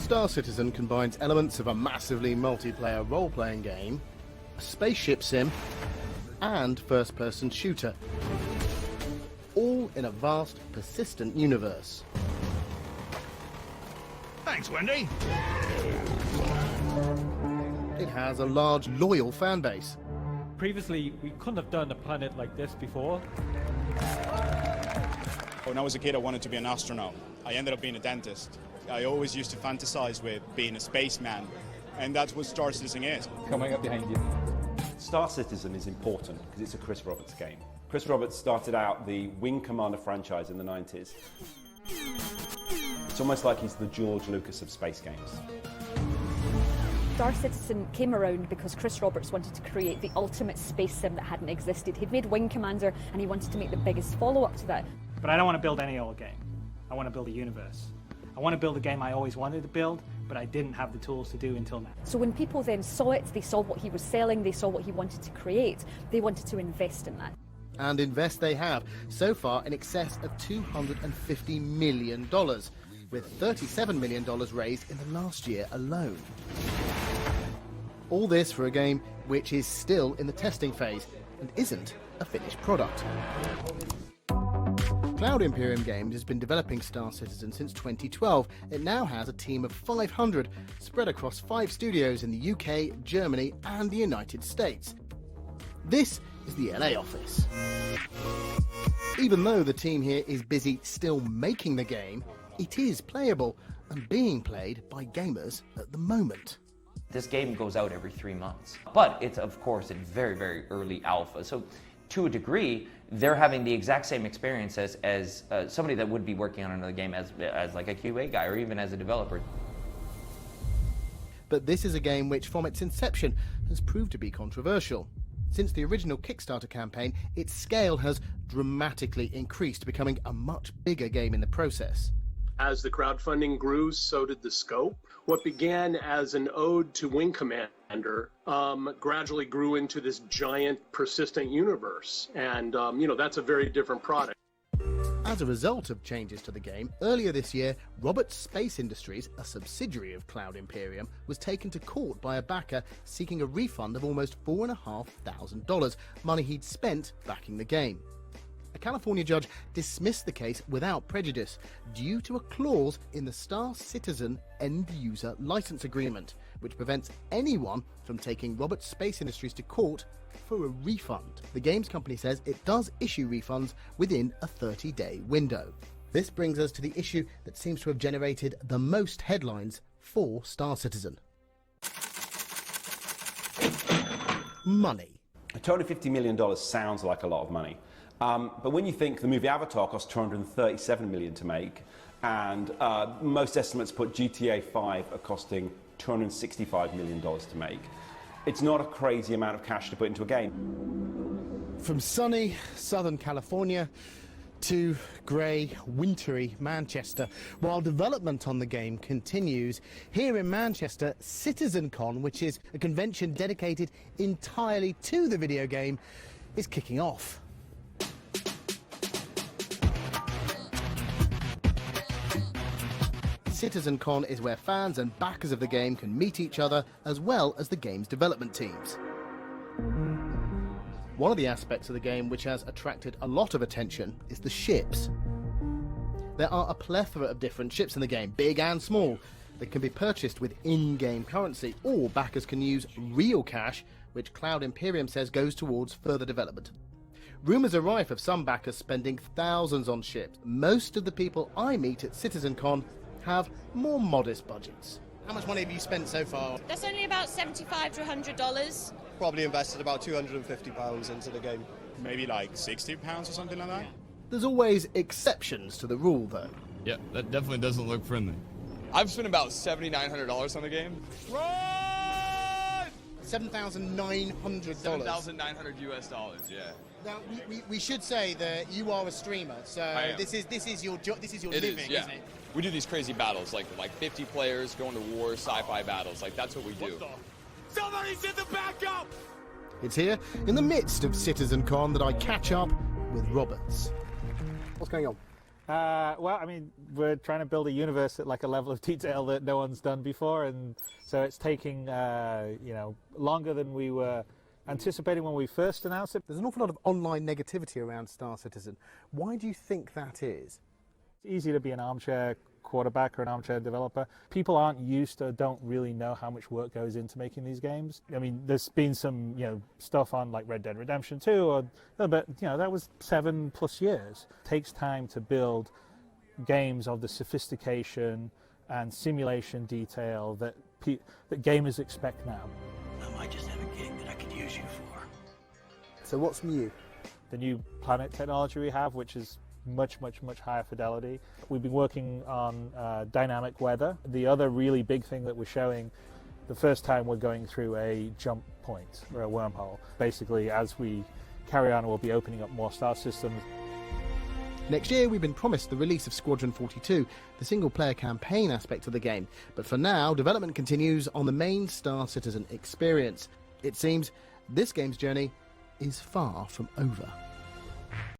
Star Citizen combines elements of a massively multiplayer role-playing game, a spaceship sim, and first-person shooter, all in a vast, persistent universe. Thanks, Wendy. It has a large, loyal fan base. Previously, we couldn't have done a planet like this before. When I was a kid, I wanted to be an astronaut. I ended up being a dentist. I always used to fantasize with being a spaceman, and that's what Star Citizen is. Coming up behind you. Star Citizen is important because it's a Chris Roberts game. Chris Roberts started out the Wing Commander franchise in the 90s. It's almost like he's the George Lucas of space games. Star Citizen came around because Chris Roberts wanted to create the ultimate space sim that hadn't existed. He'd made Wing Commander and he wanted to make the biggest follow-up to that. But I don't want to build any old game. I want to build a universe. I want to build a game I always wanted to build, but I didn't have the tools to do until now. So when people then saw it, they saw what he was selling, they saw what he wanted to create, they wanted to invest in that. And invest they have, so far in excess of $250 million, with $37 million raised in the last year alone. All this for a game which is still in the testing phase and isn't a finished product. Cloud Imperium Games has been developing Star Citizen since 2012. It now has a team of 500 spread across 5 studios in the UK, Germany and the United States. This is the LA office. Even though the team here is busy still making the game, it is playable and being played by gamers at the moment. This game goes out every 3 months, but it's of course in very, very early alpha. So to a degree, they're having the exact same experience as somebody that would be working on another game as like a QA guy or even as a developer. But this is a game which from its inception has proved to be controversial. Since the original Kickstarter campaign, its scale has dramatically increased, becoming a much bigger game in the process. As the crowdfunding grew, so did the scope. What began as an ode to Wing Commander gradually grew into this giant, persistent universe. And, that's a very different product. As a result of changes to the game, earlier this year, Roberts Space Industries, a subsidiary of Cloud Imperium, was taken to court by a backer seeking a refund of almost $4,500, money he'd spent backing the game. A California judge dismissed the case without prejudice due to a clause in the Star Citizen end-user license agreement, which prevents anyone from taking Roberts Space Industries to court for a refund. The games company says it does issue refunds within a 30-day window. This brings us to the issue that seems to have generated the most headlines for Star Citizen. Money. $250 million sounds like a lot of money. But when you think the movie Avatar cost $237 million to make, and most estimates put GTA 5 are costing $265 million to make, it's not a crazy amount of cash to put into a game. From sunny Southern California to grey, wintry Manchester, while development on the game continues, here in Manchester, CitizenCon, which is a convention dedicated entirely to the video game, is kicking off. CitizenCon is where fans and backers of the game can meet each other as well as the game's development teams. One of the aspects of the game which has attracted a lot of attention is the ships. There are a plethora of different ships in the game, big and small. They can be purchased with in-game currency, or backers can use real cash, which Cloud Imperium says goes towards further development. Rumours are rife of some backers spending thousands on ships. Most of the people I meet at CitizenCon have more modest budgets. How much money have you spent so far? That's only about $75 to $100. Probably invested about £250 into the game. Maybe like £60 or something like that. There's always exceptions to the rule, though. Yeah, that definitely doesn't look friendly. I've spent about $7,900 on the game. $7,900. $7,900 US, yeah. Now we should say that you are a streamer, so this is your job. This is your living, yeah. Isn't it? We do these crazy battles, like 50 players going to war, sci-fi battles. Like that's what we do. Somebody's in the backup! It's here in the midst of CitizenCon that I catch up with Roberts. What's going on? Well, I mean, we're trying to build a universe at like a level of detail that no one's done before, and so it's taking longer than we were anticipating when we first announced it. There's an awful lot of online negativity around Star Citizen. Why do you think that is? It's easy to be an armchair quarterback or an armchair developer. People aren't used to, don't really know how much work goes into making these games. I mean, there's been some, stuff on like Red Dead Redemption 2, but that was 7+ years. It takes time to build games of the sophistication and simulation detail that gamers expect now. I might just have a gig that I could use you for. So what's new? The new Planet technology we have, which is much higher fidelity. We've been working on dynamic weather. The other really big thing that we're showing, the first time we're going through a jump point or a wormhole. Basically, as we carry on, we'll be opening up more star systems. Next year, we've been promised the release of Squadron 42, the single-player campaign aspect of the game. But for now, development continues on the main Star Citizen experience. It seems this game's journey is far from over.